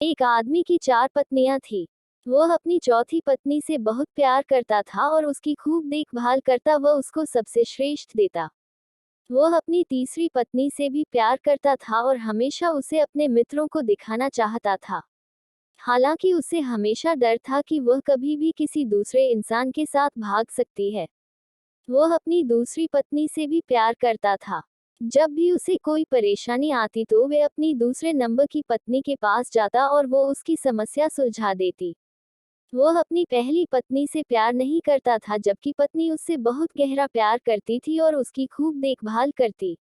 एक आदमी की 4 पत्नियां थी। वह अपनी चौथी पत्नी से बहुत प्यार करता था और उसकी खूब देखभाल करता, वह उसको सबसे श्रेष्ठ देता। वह अपनी तीसरी पत्नी से भी प्यार करता था और हमेशा उसे अपने मित्रों को दिखाना चाहता था। हालांकि उसे हमेशा डर था कि वह कभी भी किसी दूसरे इंसान के साथ भाग सकती है। वह अपनी दूसरी पत्नी से भी प्यार करता था। जब भी उसे कोई परेशानी आती तो वह अपनी दूसरे नंबर की पत्नी के पास जाता और वो उसकी समस्या सुलझा देती। वह अपनी पहली पत्नी से प्यार नहीं करता था, जबकि पत्नी उससे बहुत गहरा प्यार करती थी और उसकी खूब देखभाल करती।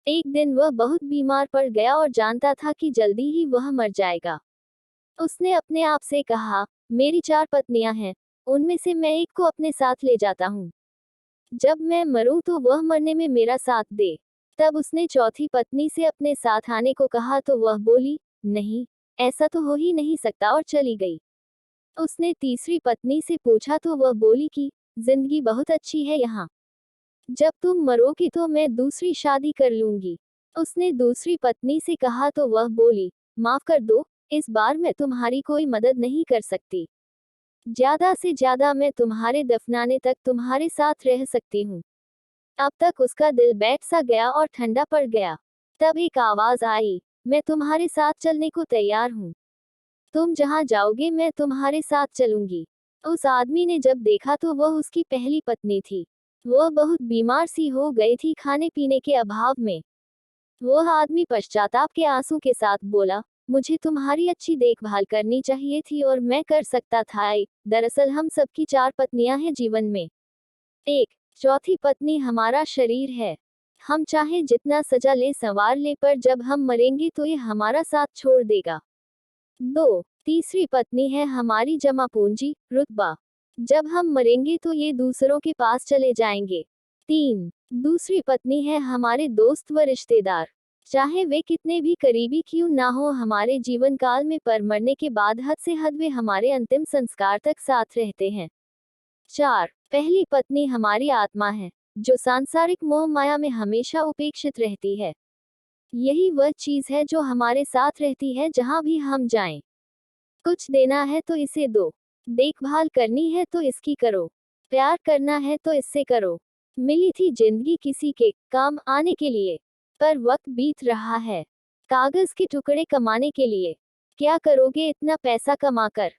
एक दिन वह बहुत बीमार पड़ गया और जानता था कि जल्दी ही वह मर जाएगा। उसने अपने आप से कहा, मेरी 4 पत्नियां हैं, उनमें से मैं एक को अपने साथ ले जाता हूँ। जब मैं मरूं तो वह मरने में मेरा साथ दे। तब उसने चौथी पत्नी से अपने साथ आने को कहा तो वह बोली, नहीं, ऐसा तो हो ही नहीं सकता, और चली गई। उसने तीसरी पत्नी से पूछा तो वह बोली कि जिंदगी बहुत अच्छी है यहाँ, जब तुम मरोगी तो मैं दूसरी शादी कर लूंगी। उसने दूसरी पत्नी से कहा तो वह बोली, माफ कर दो, इस बार मैं तुम्हारी कोई मदद नहीं कर सकती। ज्यादा से ज्यादा मैं तुम्हारे दफनाने तक तुम्हारे साथ रह सकती हूँ। अब तक उसका दिल बैठ सा गया और ठंडा पड़ गया। तब एक आवाज आई, मैं तुम्हारे साथ चलने को तैयार हूँ। तुम जहाँ जाओगे मैं तुम्हारे साथ चलूंगी। उस आदमी ने जब देखा तो वह उसकी पहली पत्नी थी। वह बहुत बीमार सी हो गई थी खाने पीने के अभाव में। वह आदमी पश्चाताप के आंसू के साथ बोला, मुझे तुम्हारी अच्छी देखभाल करनी चाहिए थी और मैं कर सकता था। दरअसल हम सबकी 4 पत्नियां हैं जीवन में। एक चौथी पत्नी हमारा शरीर है। हम चाहे जितना सजा ले संवार ले, पर जब हम मरेंगे तो ये हमारा साथ छोड़ देगा। 2 तीसरी पत्नी है हमारी जमा पूंजी, रुतबा। जब हम मरेंगे तो ये दूसरों के पास चले जाएंगे। 3 दूसरी पत्नी है हमारे दोस्त व रिश्तेदार। चाहे वे कितने भी करीबी क्यों ना हो हमारे जीवन काल में, पर मरने के बाद हद से हद वे हमारे अंतिम संस्कार तक साथ रहते हैं। 4 पहली पत्नी हमारी आत्मा है, जो सांसारिक मोह माया में हमेशा उपेक्षित रहती है। यही वह चीज है जो हमारे साथ रहती है जहां भी हम जाएं। कुछ देना है तो इसे दो, देखभाल करनी है तो इसकी करो, प्यार करना है तो इससे करो। मिली थी जिंदगी किसी के काम आने के लिए, पर वक्त बीत रहा है कागज के टुकड़े कमाने के लिए। क्या करोगे इतना पैसा कमाकर?